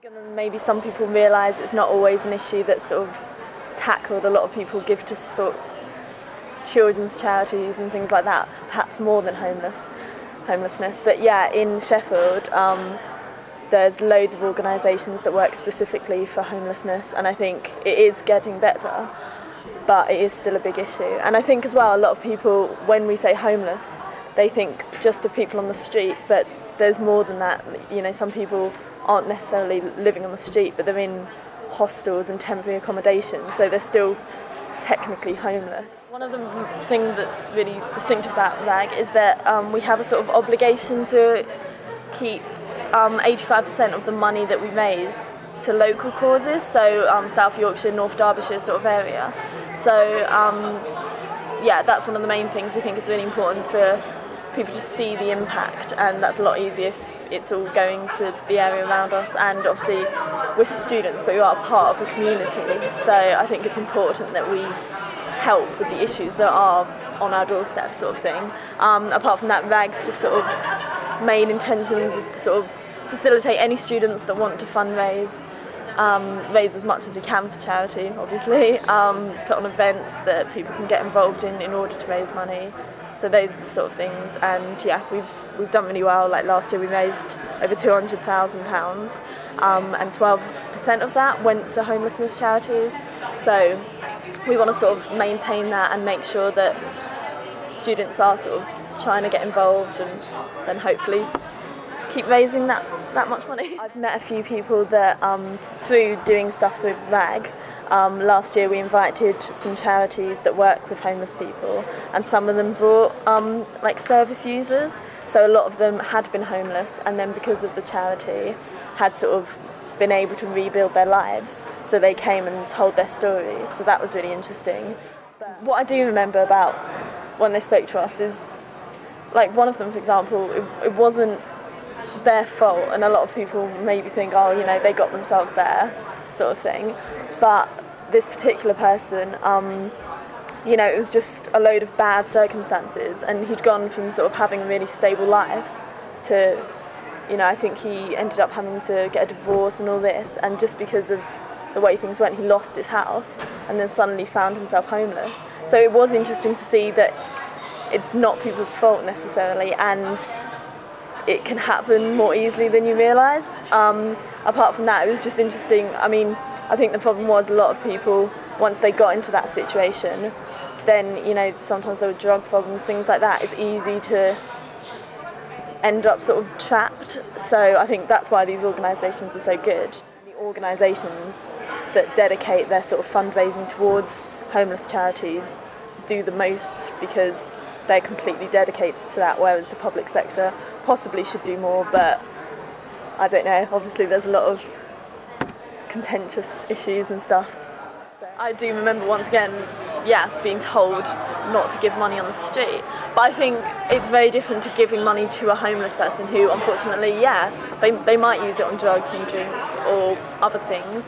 bigger than maybe some people realise. It's not always an issue that's sort of tackled. A lot of people give to sort of children's charities and things like that, perhaps more than homelessness. But yeah, in Sheffield, there's loads of organisations that work specifically for homelessness, and I think it is getting better, but it is still a big issue. And I think as well, a lot of people, when we say homeless, they think just of people on the street, but there's more than that. You know, some people aren't necessarily living on the street, but they're in hostels and temporary accommodation, so they're still technically homeless. One of the things that's really distinctive about RAG is that we have a sort of obligation to keep 85% of the money that we raise to local causes, so South Yorkshire, North Derbyshire sort of area. So yeah, that's one of the main things. We think it's really important for people to see the impact, and that's a lot easier if it's all going to the area around us. And obviously we're students, but we are part of a community, so I think it's important that we help with the issues that are on our doorstep, sort of thing. Apart from that, RAG's just sort of main intentions is to sort of facilitate any students that want to fundraise, raise as much as we can for charity, obviously, put on events that people can get involved in order to raise money. So those are the sort of things, and yeah, we've done really well. Like last year we raised over £200,000, and 12% of that went to homelessness charities. So we want to sort of maintain that and make sure that students are sort of trying to get involved, and then hopefully keep raising that much money. I've met a few people that through doing stuff with RAG. Last year we invited some charities that work with homeless people, and some of them brought like service users, so a lot of them had been homeless, and then because of the charity had sort of been able to rebuild their lives, so they came and told their stories, so that was really interesting. But what I do remember about when they spoke to us is, like, one of them, for example, it wasn't their fault, and a lot of people maybe think, oh, you know, they got themselves there, sort of thing. But this particular person, you know, it was just a load of bad circumstances, and he'd gone from sort of having a really stable life to, you know, I think he ended up having to get a divorce and all this, and just because of the way things went, he lost his house and then suddenly found himself homeless. So it was interesting to see that it's not people's fault necessarily, and it can happen more easily than you realise. Apart from that, it was just interesting. I mean, I think the problem was a lot of people, once they got into that situation, then, you know, sometimes there were drug problems, things like that. It's easy to end up sort of trapped. So I think that's why these organisations are so good. The organisations that dedicate their sort of fundraising towards homeless charities do the most, because they're completely dedicated to that, whereas the public sector possibly should do more, but I don't know. Obviously there's a lot of contentious issues and stuff. So I do remember once again, yeah, being told not to give money on the street, but I think it's very different to giving money to a homeless person who, unfortunately, yeah, they might use it on drugs and drink or other things,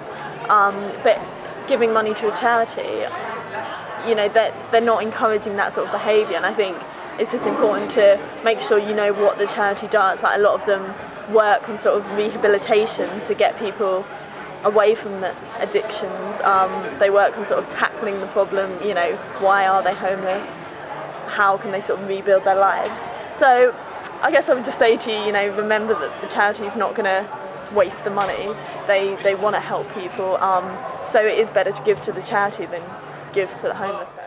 but giving money to a charity, you know, they're not encouraging that sort of behaviour, and I think it's just important to make sure you know what the charity does. Like, a lot of them work on sort of rehabilitation to get people away from the addictions. They work on sort of tackling the problem, you know, why are they homeless? How can they sort of rebuild their lives? So I guess I would just say to you, you know, remember that the charity is not going to waste the money. They want to help people, so it is better to give to the charity than give to the homeless person.